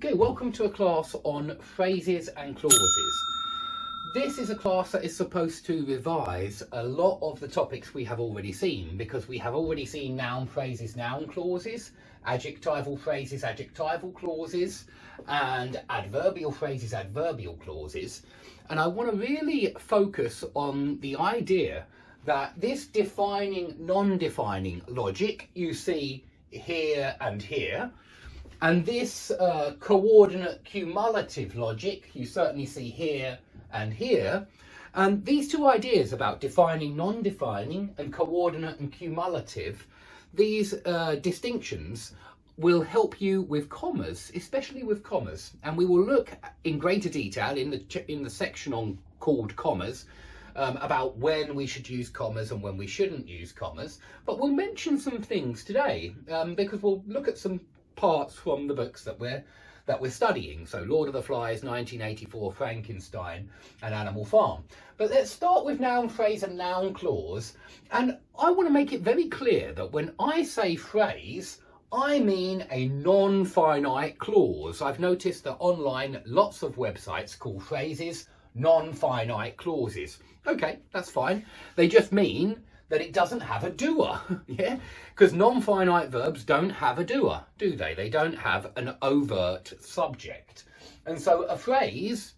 Okay, welcome to a class on phrases and clauses. This is a class that is supposed to revise a lot of the topics we have already seen, because we have already seen noun phrases, noun clauses, adjectival phrases, adjectival clauses, and adverbial phrases, adverbial clauses. And I want to really focus on the idea that this defining, non-defining logic you see here and here, and this coordinate cumulative logic you certainly see here and here, and these two ideas about defining, non-defining and coordinate and cumulative, these distinctions will help you with commas, especially with commas, and we will look in greater detail in the section on called commas about when we should use commas and when we shouldn't use commas. But we'll mention some things today because we'll look at some parts from the books that we're studying. So Lord of the Flies, 1984, Frankenstein and Animal Farm. But let's start with noun phrase and noun clause. And I want to make it very clear that when I say phrase, I mean a non-finite clause. I've noticed that online lots of websites call phrases non-finite clauses. Okay, that's fine. They just mean that it doesn't have a doer, yeah? Because non-finite verbs don't have a doer, do they? They don't have an overt subject. And so a phrase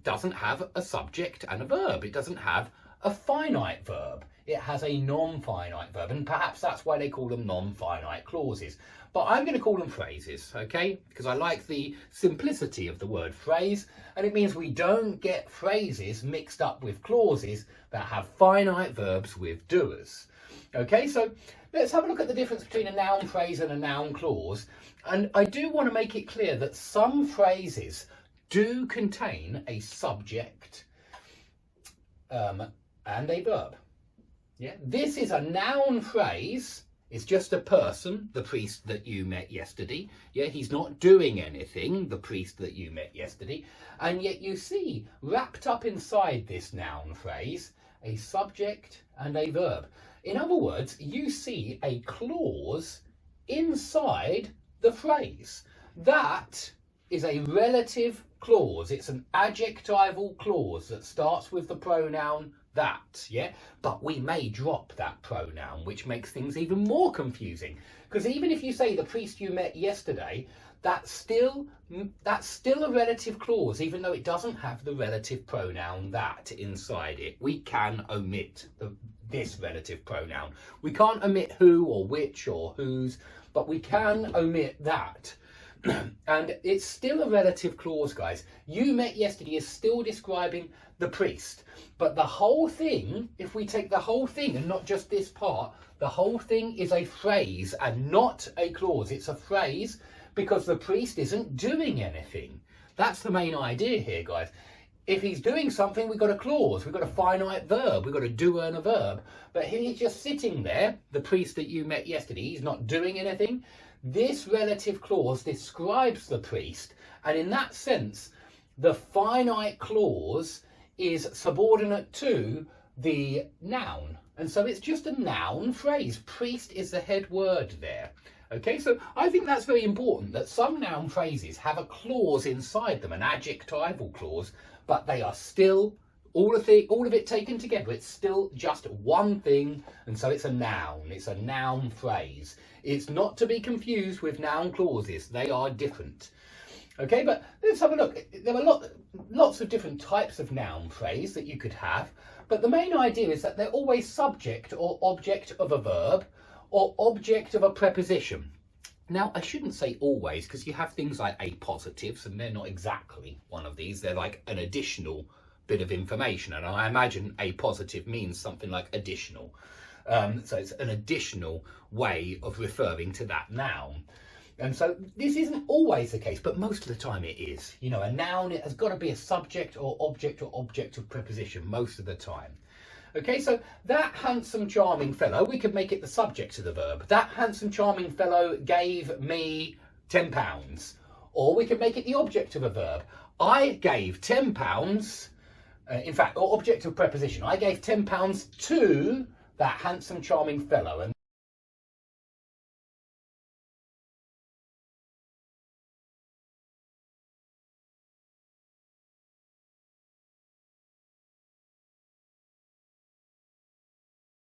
doesn't have a subject and a verb. It doesn't have a finite verb. It has a non-finite verb, and perhaps that's why they call them non-finite clauses. But I'm going to call them phrases, okay? Because I like the simplicity of the word phrase, and it means we don't get phrases mixed up with clauses that have finite verbs with doers. Okay, so let's have a look at the difference between a noun phrase and a noun clause. And I do want to make it clear that some phrases do contain a subject and a verb. Yeah, this is a noun phrase. It's just a person, the priest that you met yesterday. Yeah, he's not doing anything, the priest that you met yesterday. And yet you see, wrapped up inside this noun phrase, a subject and a verb. In other words, you see a clause inside the phrase. That is a relative clause. It's an adjectival clause that starts with the pronoun that, yeah? But we may drop that pronoun, which makes things even more confusing. Because even if you say the priest you met yesterday, that's still a relative clause, even though it doesn't have the relative pronoun that inside it. We can omit this relative pronoun. We can't omit who or which or whose, but we can omit that. And it's still a relative clause, guys. You met yesterday is still describing the priest. But the whole thing, if we take the whole thing and not just this part, the whole thing is a phrase and not a clause. It's a phrase because the priest isn't doing anything. That's the main idea here, guys. If he's doing something, we've got a clause, we've got a finite verb, we've got a doer and a verb. But he's just sitting there, the priest that you met yesterday, he's not doing anything. This relative clause describes the priest, and in that sense, the finite clause is subordinate to the noun. And so it's just a noun phrase. Priest is the head word there. Okay, so I think that's very important, that some noun phrases have a clause inside them, an adjectival clause, but they are still, all of it taken together, it's still just one thing, and so it's a noun. It's a noun phrase. It's not to be confused with noun clauses. They are different. Okay, but let's have a look. There are lots of different types of noun phrase that you could have, but the main idea is that they're always subject or object of a verb or object of a preposition. Now, I shouldn't say always, because you have things like appositives, and they're not exactly one of these. They're like an additional bit of information, and I imagine appositive means something like additional. So it's an additional way of referring to that noun. And so this isn't always the case, but most of the time it is. You know, a noun, it has got to be a subject or object of preposition most of the time. Okay, so that handsome charming fellow, we could make it the subject of the verb. That handsome charming fellow gave me £10. Or we could make it the object of a verb. I gave £10, in fact, or object of preposition. I gave £10 to that handsome charming fellow. And